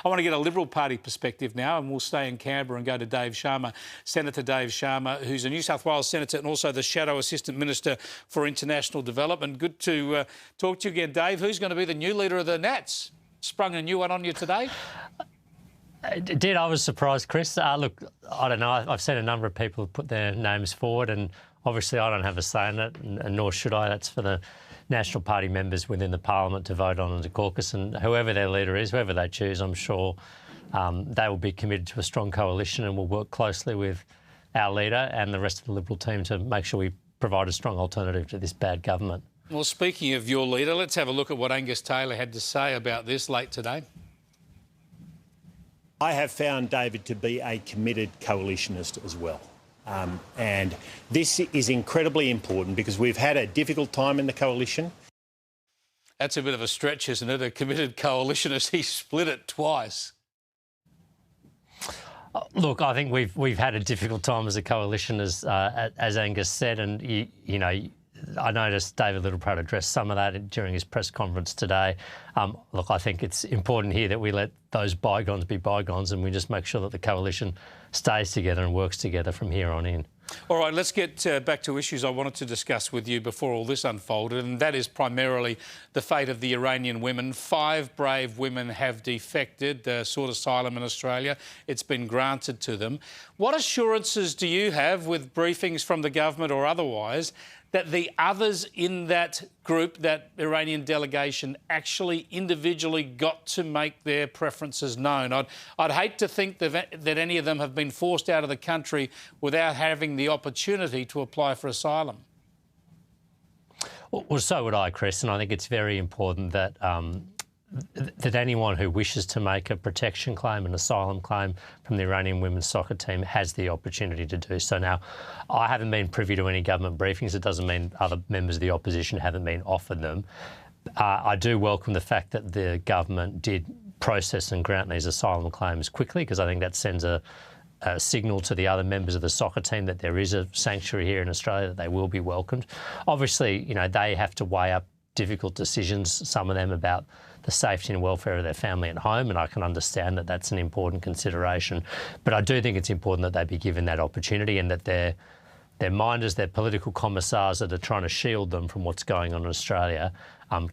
I want to get a Liberal Party perspective now, and we'll stay in Canberra and go to Dave Sharma, Senator Dave Sharma, who's a New South Wales Senator and also the Shadow Assistant Minister for International Development. Good to talk to you again, Dave. Who's going to be the new leader of the Nats? Sprung a new one on you today? Did I was surprised, Chris. Look, I don't know. I've seen a number of people put their names forward, and obviously I don't have a say in it, and nor should I. That's for the National Party members within the Parliament to vote on in the caucus, and whoever their leader is, whoever they choose, I'm sure they will be committed to a strong coalition and will work closely with our leader and the rest of the Liberal team to make sure we provide a strong alternative to this bad government. Well, speaking of your leader, let's have a look at what Angus Taylor had to say about this late today. I have found David to be a committed coalitionist as well. And this is incredibly important because we've had a difficult time in the coalition. That's a bit of a stretch, isn't it? A committed coalitionist. He split it twice. Look, I think we've had a difficult time as a coalition, as Angus said, and you know, I noticed David Littleproud addressed some of that during his press conference today. Look, I think it's important here that we let those bygones be bygones and we just make sure that the coalition stays together and works together from here on in. All right, let's get back to issues I wanted to discuss with you before all this unfolded, and that is primarily the fate of the Iranian women. 5 brave women have defected, sought asylum in Australia. It's been granted to them. What assurances do you have, with briefings from the government or otherwise, that the others in that group, that Iranian delegation, actually individually got to make their preferences known? I'd hate to think that any of them have been forced out of the country without having the opportunity to apply for asylum. Well, so would I, Chris, and I think it's very important that that anyone who wishes to make a protection claim, an asylum claim from the Iranian women's soccer team has the opportunity to do so. Now, I haven't been privy to any government briefings. It doesn't mean other members of the opposition haven't been offered them. I do welcome the fact that the government did process and grant these asylum claims quickly, because I think that sends a signal to the other members of the soccer team that there is a sanctuary here in Australia, that they will be welcomed. Obviously, you know, they have to weigh up difficult decisions, some of them about the safety and welfare of their family at home, and I can understand that that's an important consideration. But I do think it's important that they be given that opportunity, and that their minders, their political commissars that are trying to shield them from what's going on in Australia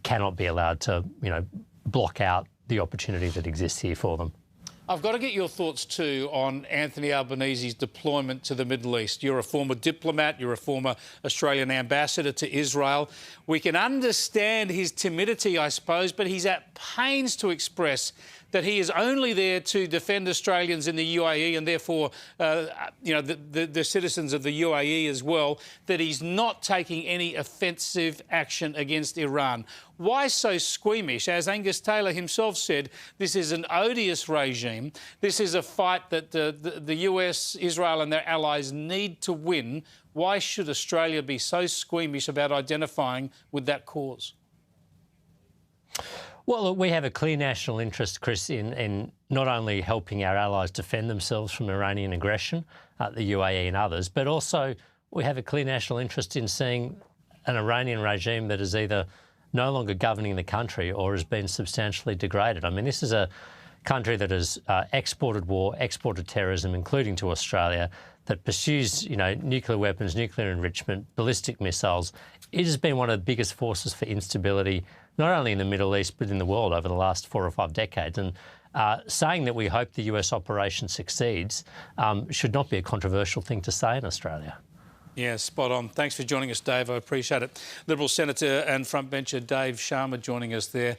cannot be allowed to, you know, block out the opportunity that exists here for them. I've got to get your thoughts too on Anthony Albanese's deployment to the Middle East. You're a former diplomat, you're a former Australian ambassador to Israel. We can understand his timidity, I suppose, but he's at pains to express that he is only there to defend Australians in the UAE and therefore, you know, the citizens of the UAE as well, that he's not taking any offensive action against Iran. Why so squeamish? As Angus Taylor himself said, this is an odious regime. This is a fight that the US, Israel and their allies need to win. Why should Australia be so squeamish about identifying with that cause? Well, look, we have a clear national interest, Chris, in not only helping our allies defend themselves from Iranian aggression, the UAE and others, but also we have a clear national interest in seeing an Iranian regime that is either no longer governing the country or has been substantially degraded. I mean, this is a country that has exported war, exported terrorism, including to Australia, that pursues, you know, nuclear weapons, nuclear enrichment, ballistic missiles. It has been one of the biggest forces for instability, not only in the Middle East, but in the world over the last 4 or 5 decades. And saying that we hope the US operation succeeds should not be a controversial thing to say in Australia. Yeah, spot on. Thanks for joining us, Dave. I appreciate it. Liberal Senator and frontbencher Dave Sharma joining us there.